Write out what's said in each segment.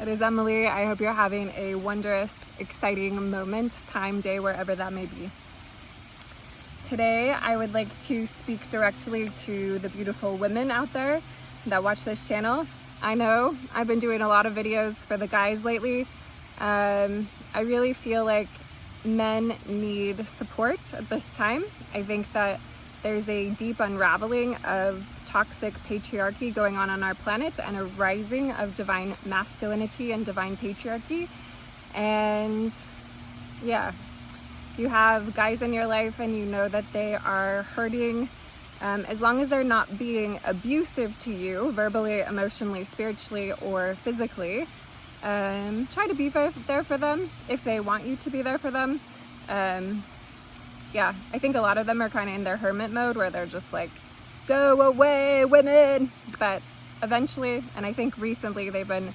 It is Emily. I hope you're having a wondrous, exciting moment, time, day, wherever that may be. Today, I would like to speak directly to the beautiful women out there that watch this channel. I know I've been doing a lot of videos for the guys lately. I really feel like men need support at this time. I think that there's a deep unraveling of toxic patriarchy going on our planet and a rising of divine masculinity and divine patriarchy. And yeah, you have guys in your life and you know that they are hurting, as long as they're not being abusive to you verbally, emotionally, spiritually, or physically, try to be there for them if they want you to be there for them. Yeah, I think a lot of them are kind of in their hermit mode where they're just like, go away, women. But eventually, and I think recently, they've been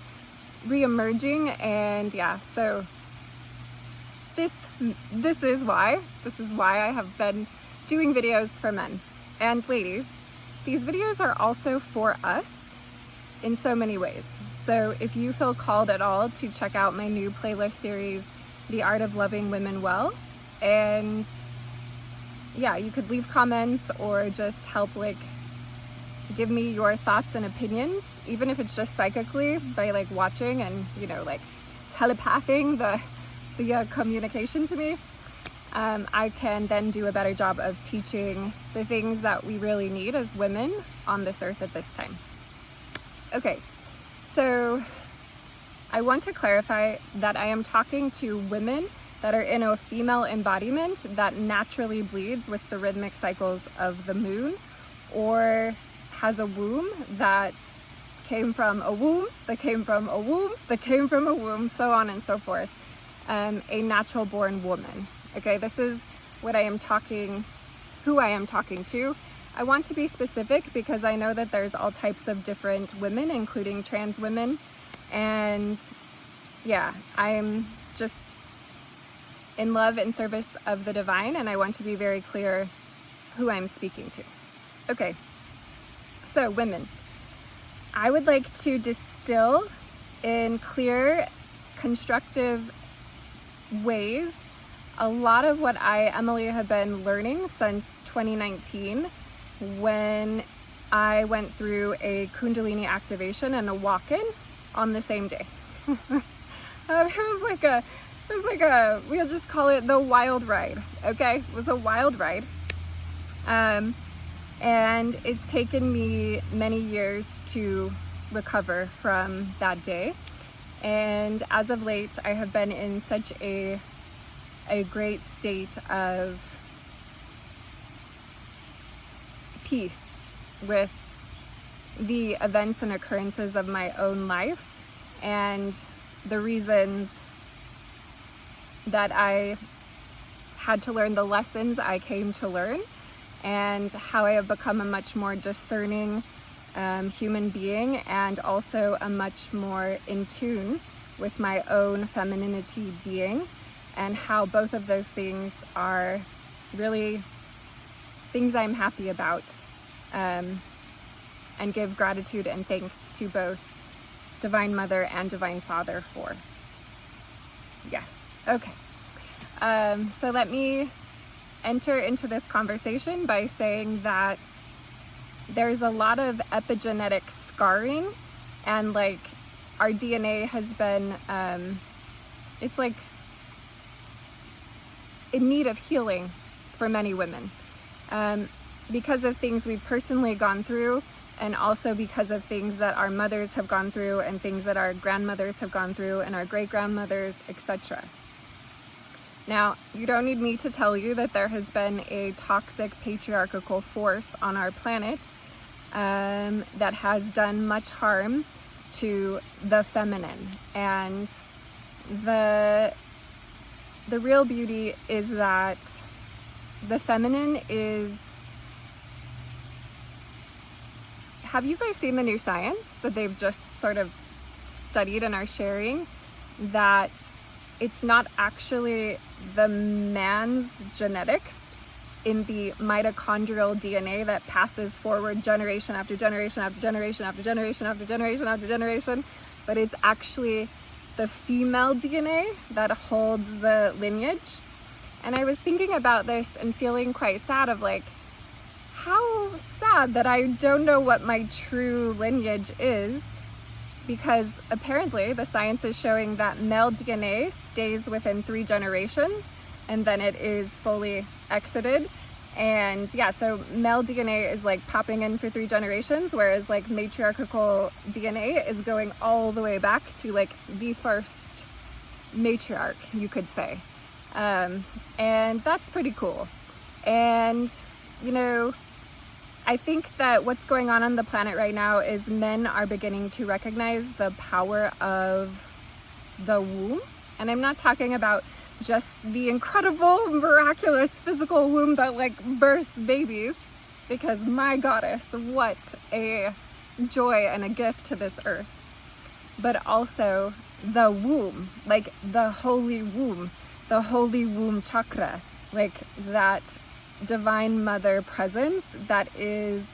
re-emerging. And yeah, so this is why I have been doing videos for men and ladies. These videos are also for us in so many ways. So if you feel called at all to check out my new playlist series, The Art of Loving Women Well, and yeah, you could leave comments or just help give me your thoughts and opinions, even if it's just psychically by watching and telepathing the communication to me. I can then do a better job of teaching the things that we really need as women on this earth at this time. Okay, so I want to clarify that I am talking to women that are in a female embodiment that naturally bleeds with the rhythmic cycles of the moon, or has a womb that came from a womb, that came from a womb, that came from a womb, so on and so forth. A natural born woman. Okay, this is what I am talking, who I am talking to. I want to be specific because I know that there's all types of different women, including trans women. And yeah, I'm just in love and service of the divine, and I want to be very clear who I'm speaking to. Okay, so women, I would like to distill in clear, constructive ways a lot of what I, Emily, have been learning since 2019 when I went through a Kundalini activation and a walk-in on the same day. It was like a, we'll just call it the wild ride, okay? It was a wild ride. And it's taken me many years to recover from that day. And as of late, I have been in such a great state of peace with the events and occurrences of my own life and the reasons that I had to learn, the lessons I came to learn, and how I have become a much more discerning human being, and also a much more in tune with my own femininity being, and how both of those things are really things I'm happy about, and give gratitude and thanks to both Divine Mother and Divine Father for. Yes. Okay, so let me enter into this conversation by saying that there's a lot of epigenetic scarring, and our DNA has been, it's in need of healing for many women, because of things we've personally gone through, and also because of things that our mothers have gone through, and things that our grandmothers have gone through, and our great-grandmothers, etc. Now, you don't need me to tell you that there has been a toxic patriarchal force on our planet that has done much harm to the feminine. And the real beauty is that the feminine is... Have you guys seen the new science that they've just sort of studied and are sharing? That it's not actually the man's genetics in the mitochondrial DNA that passes forward generation after generation after generation after generation after generation after generation, but it's actually the female DNA that holds the lineage. And I was thinking about this and feeling quite sad of like, how sad that I don't know what my true lineage is, because apparently the science is showing that male DNA stays within 3 generations and then it is fully exited. And yeah, so male DNA is like popping in for 3 generations, whereas like matriarchal DNA is going all the way back to like the first matriarch, you could say. And that's pretty cool. And, you know, I think that what's going on the planet right now is men are beginning to recognize the power of the womb. And I'm not talking about just the incredible, miraculous physical womb that like births babies, because my goddess, what a joy and a gift to this earth. But also the womb, like the holy womb chakra, like that divine mother presence that is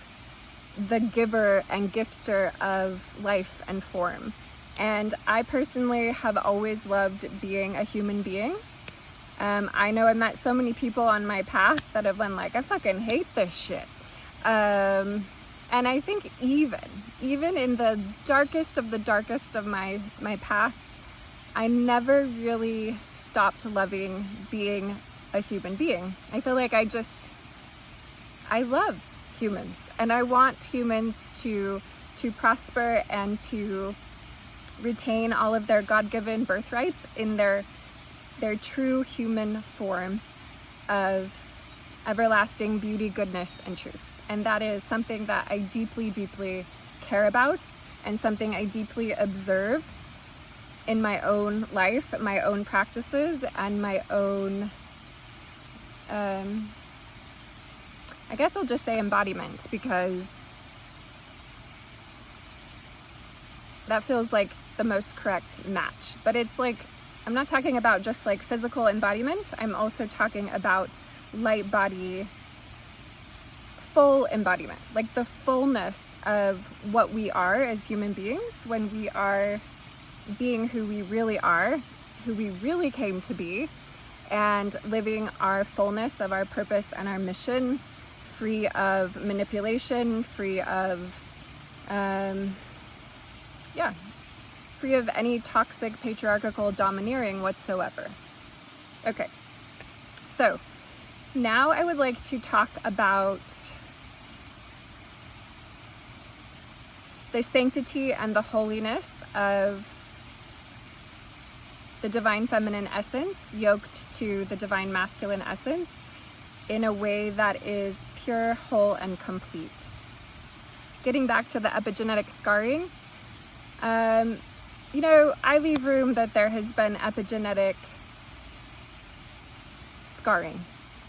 the giver and gifter of life and form. And I personally have always loved being a human being. I know I met so many people on my path that have been like, I fucking hate this shit. And I think even in the darkest of my path, I never really stopped loving being a human being. I feel like I love humans, and I want humans to prosper and to retain all of their God-given birthrights in their true human form of everlasting beauty, goodness, and truth. And that is something that I deeply, deeply care about, and something I deeply observe in my own life, my own practices, and my own, I guess I'll just say embodiment, because that feels like the most correct match. But it's like, I'm not talking about just like physical embodiment. I'm also talking about light body, full embodiment, like the fullness of what we are as human beings when we are being who we really are, who we really came to be, and living our fullness of our purpose and our mission, free of manipulation, free of, free of any toxic, patriarchal domineering whatsoever. Okay, so now I would like to talk about the sanctity and the holiness of the divine feminine essence yoked to the divine masculine essence in a way that is pure, whole, and complete. Getting back to the epigenetic scarring, you know, I leave room that there has been epigenetic scarring.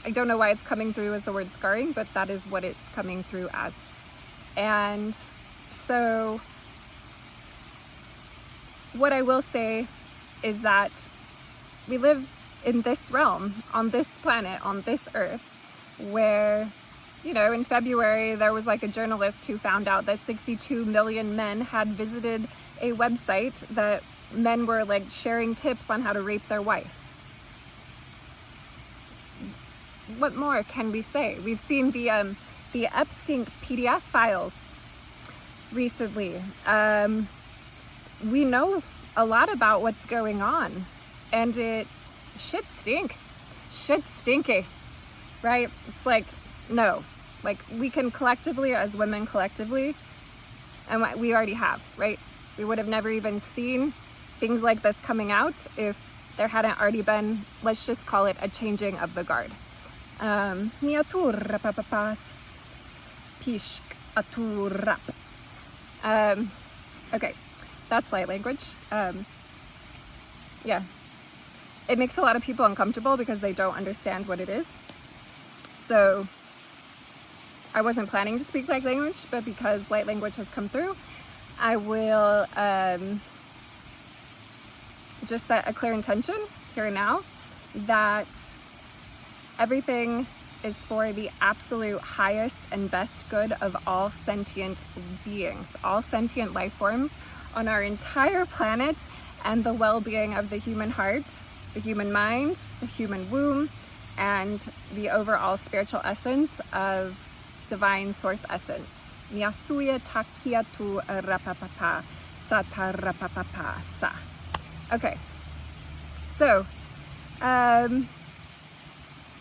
I don't know why it's coming through as the word scarring, but that is what it's coming through as. And so what I will say is that we live in this realm, on this planet, on this earth, where, you know, in February, there was like a journalist who found out that 62 million men had visited a website that men were like sharing tips on how to rape their wife. What more can we say? We've seen the Epstein PDF files recently. We know a lot about what's going on, and shit stinks. Shit's stinky, right? It's like, no, like we can collectively, as women collectively, and we already have, right? We would have never even seen things like this coming out if there hadn't already been, let's just call it a changing of the guard. Okay, that's light language. Yeah, it makes a lot of people uncomfortable because they don't understand what it is. So I wasn't planning to speak light language, but because light language has come through, I will just set a clear intention here and now that everything is for the absolute highest and best good of all sentient beings. All sentient life forms on our entire planet and the well-being of the human heart, the human mind, the human womb, and the overall spiritual essence of divine source essence. Miasuya takia tu rapapapa sata rapapapa sa. Okay, so a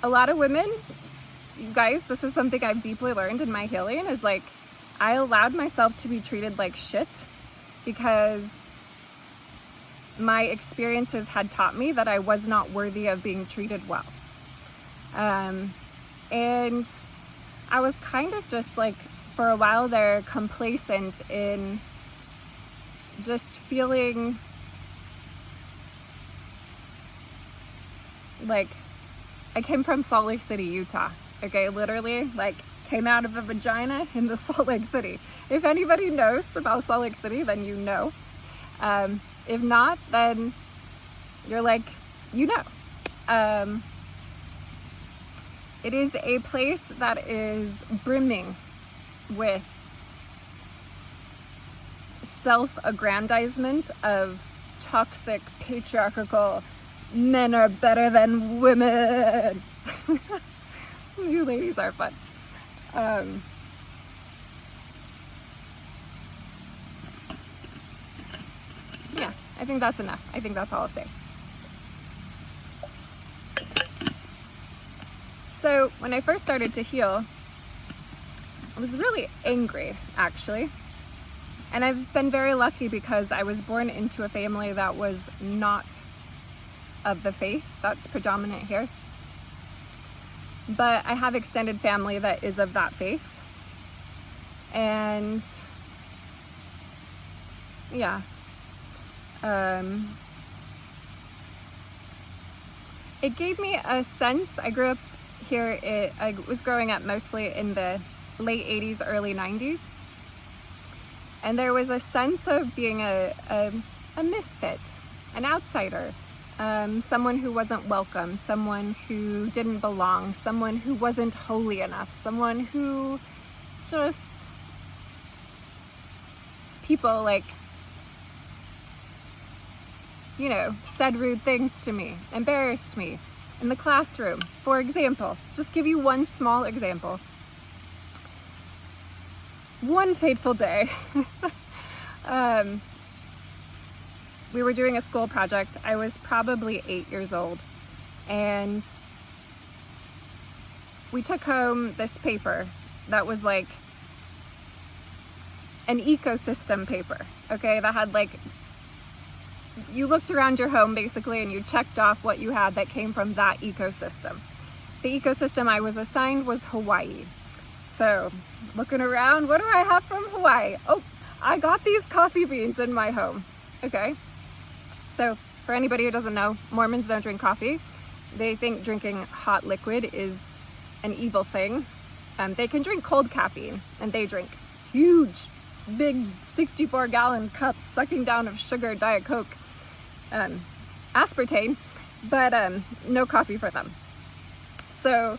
lot of women, you guys, this is something I've deeply learned in my healing, is like I allowed myself to be treated like shit because my experiences had taught me that I was not worthy of being treated well. And I was kind of just like, for a while there, complacent in just feeling like I came from Salt Lake City, Utah. Okay, literally, like, came out of a vagina in the Salt Lake City. If anybody knows about Salt Lake City, then you know. If not, then you're like, you know. It is a place that is brimming with self-aggrandizement of toxic, patriarchal, men are better than women. You ladies are fun. Yeah, I think that's enough. I think that's all I'll say. So when I first started to heal, I was really angry, actually. And I've been very lucky because I was born into a family that was not of the faith that's predominant here. But I have extended family that is of that faith. And yeah, it gave me a sense. I grew up here, I was growing up mostly in the late 80s, early 90s. And there was a sense of being a misfit, an outsider, someone who wasn't welcome, someone who didn't belong, someone who wasn't holy enough, someone who just, people like, you know, said rude things to me, embarrassed me in the classroom. For example, just give you one small example. One fateful day, we were doing a school project. I was probably 8 years old, and we took home this paper that was like an ecosystem paper, okay, that had like, you looked around your home basically and you checked off what you had that came from that ecosystem. The ecosystem I was assigned was Hawaii. So looking around, what do I have from Hawaii? Oh, I got these coffee beans in my home. Okay. So for anybody who doesn't know, Mormons don't drink coffee. They think drinking hot liquid is an evil thing. They can drink cold caffeine, and they drink huge, big 64-gallon cups sucking down of sugar, Diet Coke, aspartame, but no coffee for them. So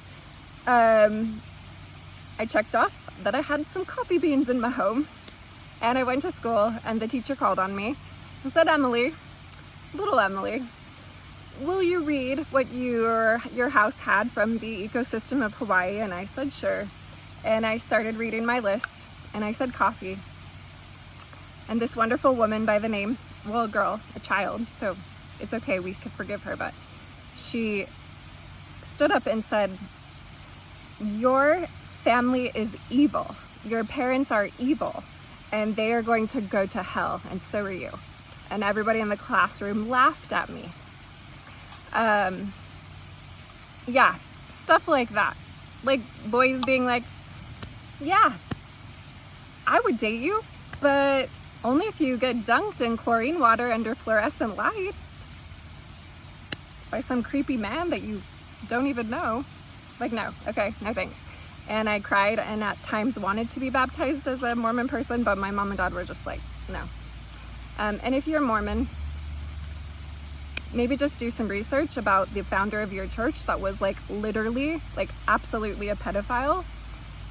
I checked off that I had some coffee beans in my home, and I went to school, and the teacher called on me and said, Emily, little Emily, will you read what your house had from the ecosystem of Hawaii? And I said, sure. And I started reading my list, and I said coffee. And this wonderful woman by the name, well, girl, a child, so it's okay, we could forgive her, but she stood up and said, your family is evil. Your parents are evil, and they are going to go to hell, and so are you. And everybody in the classroom laughed at me. Yeah, stuff like that. Like boys being like, yeah, I would date you, but only if you get dunked in chlorine water under fluorescent lights by some creepy man that you don't even know. Like, no, okay, no thanks. And I cried, and at times wanted to be baptized as a Mormon person, but my mom and dad were just like, no. And if you're Mormon, maybe just do some research about the founder of your church that was like literally, like absolutely a pedophile.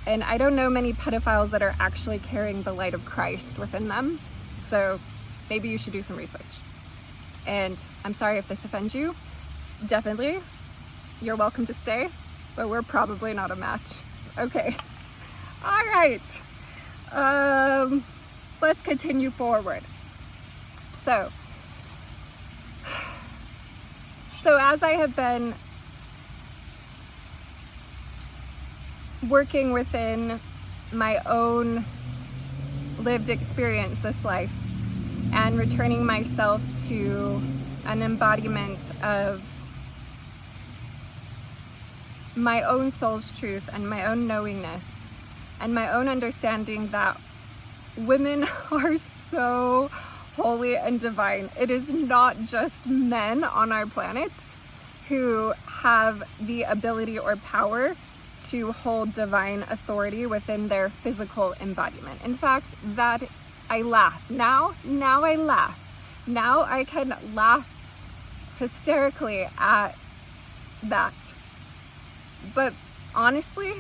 And I don't know many pedophiles that are actually carrying the light of Christ within them. So maybe you should do some research. And I'm sorry if this offends you. Definitely, you're welcome to stay, but we're probably not a match. Okay. All right. Let's continue forward. So as I have been working within my own lived experience this life and returning myself to an embodiment of my own soul's truth and my own knowingness and my own understanding that women are so holy and divine. It is not just men on our planet who have the ability or power to hold divine authority within their physical embodiment. In fact, that I laugh. Now I laugh. Now I can laugh hysterically at that. But honestly,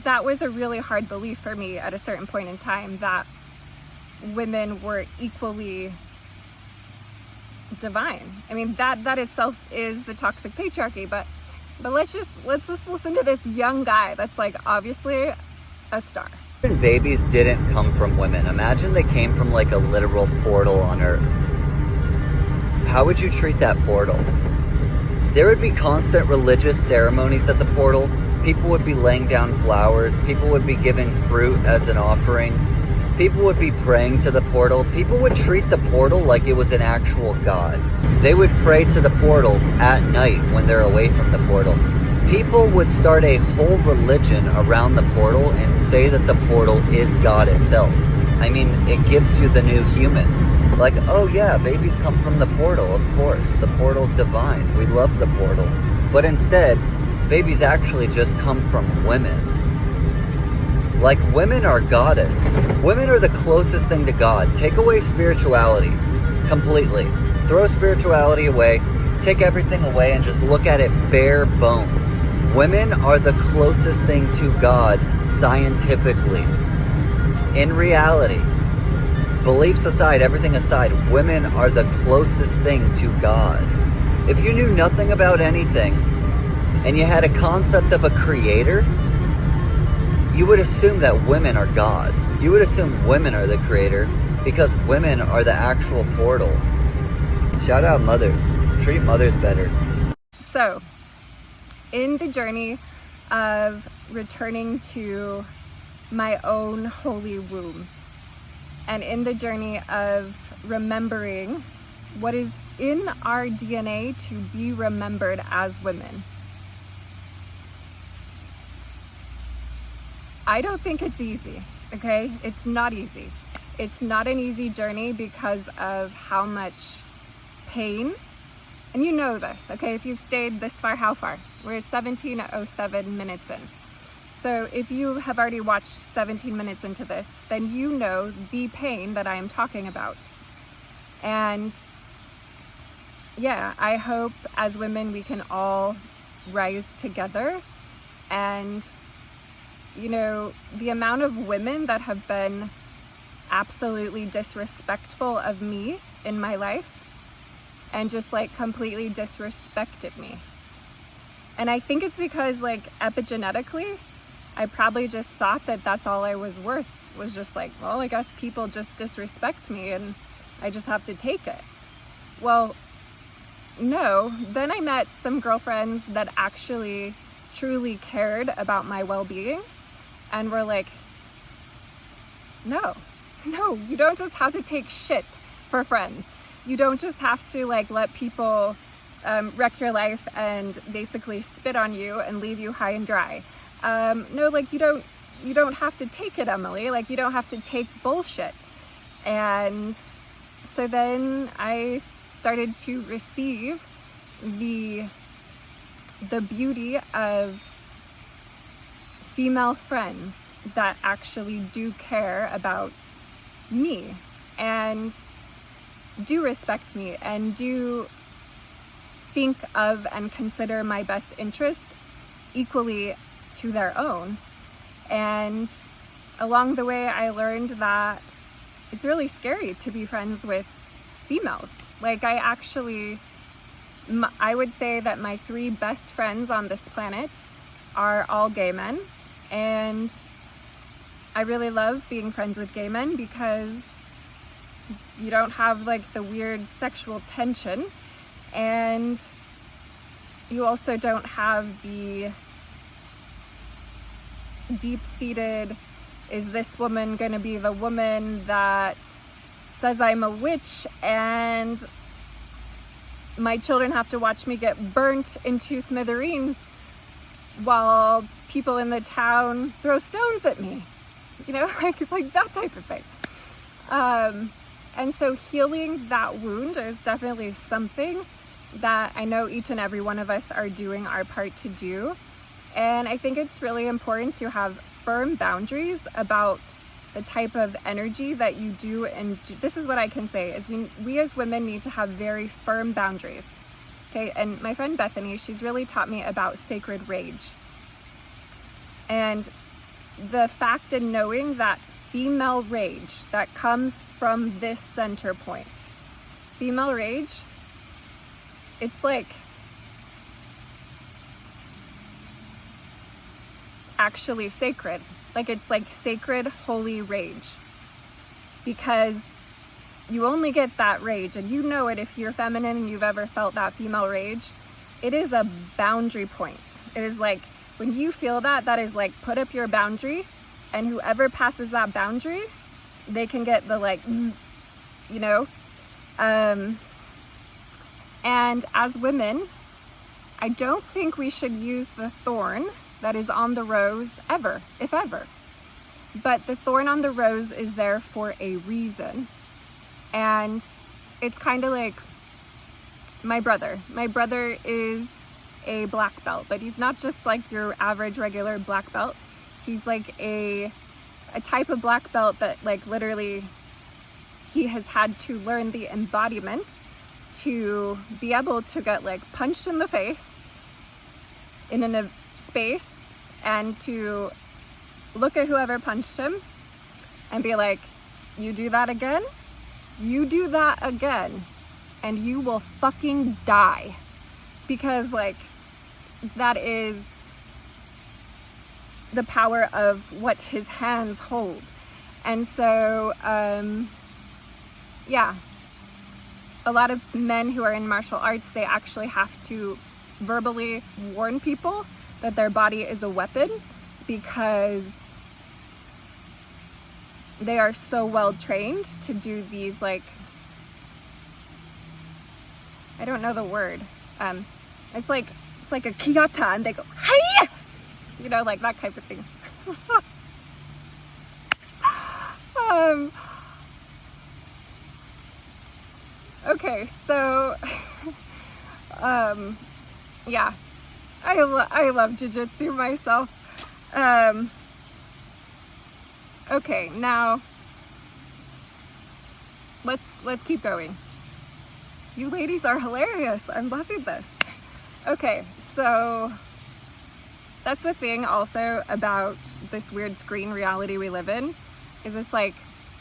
that was a really hard belief for me at a certain point in time, that women were equally divine. I mean, that itself is the toxic patriarchy, but let's just listen to this young guy that's like obviously a star. Babies didn't come from women. Imagine they came from like a literal portal on Earth. How would you treat that portal? There would be constant religious ceremonies at the portal. People would be laying down flowers. People would be giving fruit as an offering. People would be praying to the portal. People would treat the portal like it was an actual god. They would pray to the portal at night when they're away from the portal. People would start a whole religion around the portal and say that the portal is God itself. I mean, it gives you the new humans. Like, oh yeah, babies come from the portal, of course. The portal's divine. We love the portal. But instead, babies actually just come from women. Like, women are goddess. Women are the closest thing to God. Take away spirituality completely. Throw spirituality away. Take everything away and just look at it bare bones. Women are the closest thing to God scientifically. In reality, beliefs aside, everything aside, women are the closest thing to God. If you knew nothing about anything and you had a concept of a creator, you would assume that women are God. You would assume women are the creator because women are the actual portal. Shout out mothers. Treat mothers better. So, in the journey of returning to my own holy womb, and in the journey of remembering what is in our DNA to be remembered as women, I don't think it's easy, okay? It's not easy. It's not an easy journey because of how much pain, and you know this, okay? If you've stayed this far, how far? We're at 17:07 minutes in. So if you have already watched 17 minutes into this, then you know the pain that I am talking about. And yeah, I hope as women we can all rise together. And you know, the amount of women that have been absolutely disrespectful of me in my life and just like completely disrespected me. And I think it's because like epigenetically, I probably just thought that that's all I was worth, was just like, well, I guess people just disrespect me and I just have to take it. Well, no. Then I met some girlfriends that actually truly cared about my well-being and were like, no, you don't just have to take shit for friends. You don't just have to like let people wreck your life and basically spit on you and leave you high and dry. No, like you don't have to take it, Emily. Like you don't have to take bullshit. And so then I started to receive the beauty of female friends that actually do care about me and do respect me and do think of and consider my best interest equally to their own. And along the way, I learned that it's really scary to be friends with females. Like I would say that my 3 best friends on this planet are all gay men, and I really love being friends with gay men because you don't have like the weird sexual tension, and you also don't have the deep-seated, is this woman going to be the woman that says I'm a witch and my children have to watch me get burnt into smithereens while people in the town throw stones at me, you know, like that type of thing. And so healing that wound is definitely something that I know each and every one of us are doing our part to do. And I think it's really important to have firm boundaries about the type of energy that you do. And this is what I can say is we as women need to have very firm boundaries. Okay. And my friend Bethany, she's really taught me about sacred rage. And the fact in knowing that female rage that comes from this center point, female rage, it's like actually sacred. Like it's like sacred, holy rage, because you only get that rage, and you know it if you're feminine and you've ever felt that female rage. It is a boundary point. It is like when you feel that, that is like put up your boundary, and whoever passes that boundary, they can get the like, you know. And as women, I don't think we should use the thorn that is on the rose ever, if ever. But the thorn on the rose is there for a reason. And it's kind of like my brother. My brother is a black belt, but he's not just like your average regular black belt. He's like a type of black belt that like literally he has had to learn the embodiment to be able to get like punched in the face in a space and to look at whoever punched him and be like, you do that again, and you will fucking die. Because like that is the power of what his hands hold. And so yeah, a lot of men who are in martial arts, they actually have to verbally warn people that their body is a weapon, because they are so well trained to do these, like, I don't know the word. It's like a kiyata, and they go, hey, you know, like that type of thing. Okay, so yeah, I love jiu-jitsu myself. Okay, now let's keep going. You ladies are hilarious. I'm loving this. Okay, so that's the thing also about this weird screen reality we live in, is it's like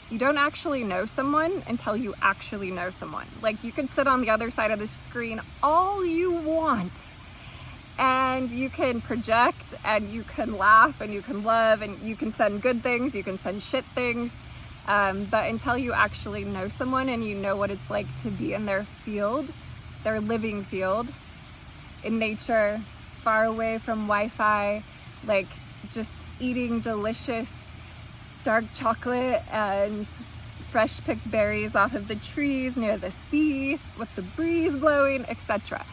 you don't actually know someone until you actually know someone. Like you can sit on the other side of the screen all you want, and you can project and you can laugh and you can love and you can send good things, you can send shit things. But until you actually know someone and you know what it's like to be in their field, their living field, in nature, far away from Wi-Fi, like just eating delicious dark chocolate and fresh picked berries off of the trees near the sea with the breeze blowing, etc.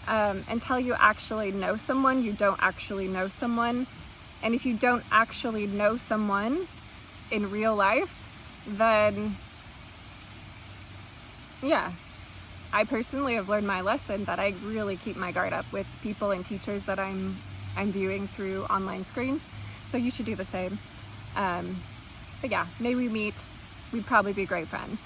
Until you actually know someone, you don't actually know someone. And if you don't actually know someone in real life, then yeah, I personally have learned my lesson that I really keep my guard up with people and to that I'm viewing through online screens. So you should do the same. But yeah, may we meet. We'd probably be great friends.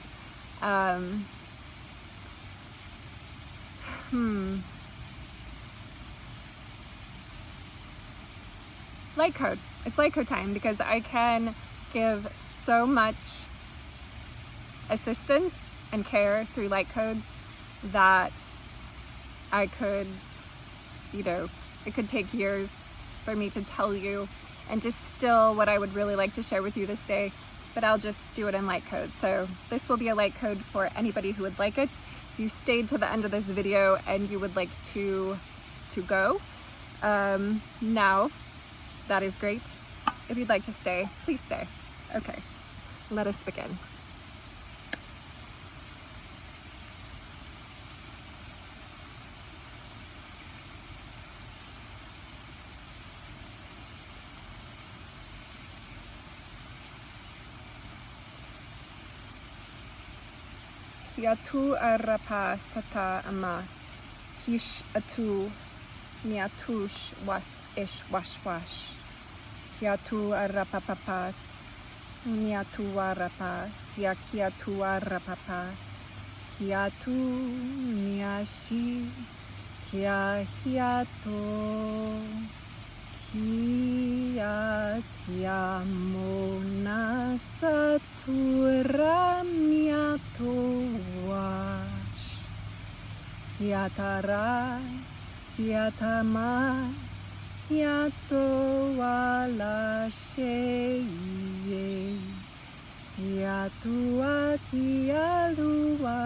Light code. It's light code time, because I can give so much assistance and care through light codes that I could, you know, it could take years for me to tell you and distill what I would really like to share with you this day, but I'll just do it in light code. So this will be a light code for anybody who would like it. If you stayed to the end of this video and you would like to go, now, that is great. If you'd like to stay, please stay. Okay, let us begin. Hiatu arapa sata ama hish atu miatush was ish wash wash. Hiatu arapa papas miatu arapa siakiatu arapapa hiatu miashi kia hiato kia mona satura miato wash hiatara siatama hiato wala sheye siatua kialua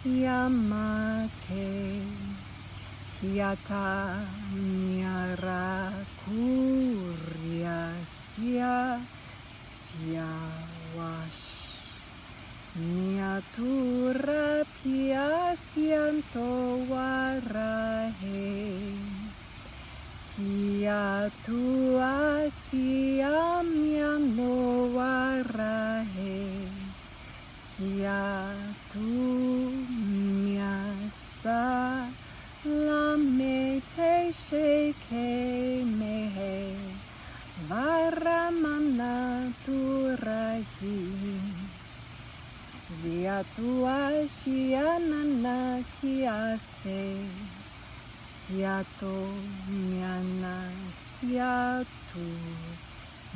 yamake hiata miara kuria sia tiawash miatura piasianto warahe hiatua siamiano warahe hiatu miasa lamete sheke mehe varamana turahi viatua shianana kiase hiato miana siatu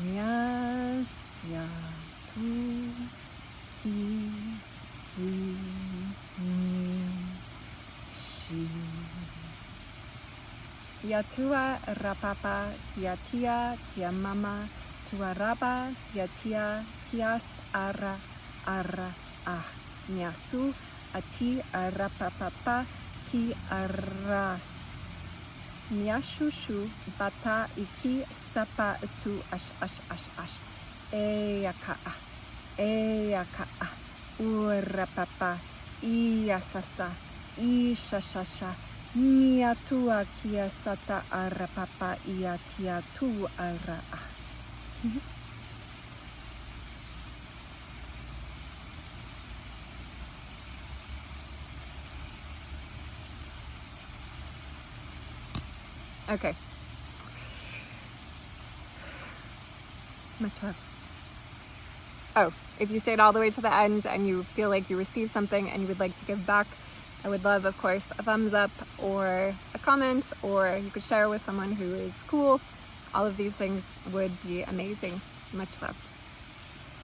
miasiatu hi Yatua rapapa siatia kia mama tuaraba siatia kias ara nyasu ati arapapapa ki aras nyashushu bata iki sapa tu ash eyaka urapapa iyasasa ishashasha miatua kia sata arapapa iatia tu ara. Okay. Much love. Oh, if you stayed all the way to the end and you feel like you received something and you would like to give back, I would love, of course, a thumbs up or a comment, or you could share with someone who is cool. All of these things would be amazing. Much love.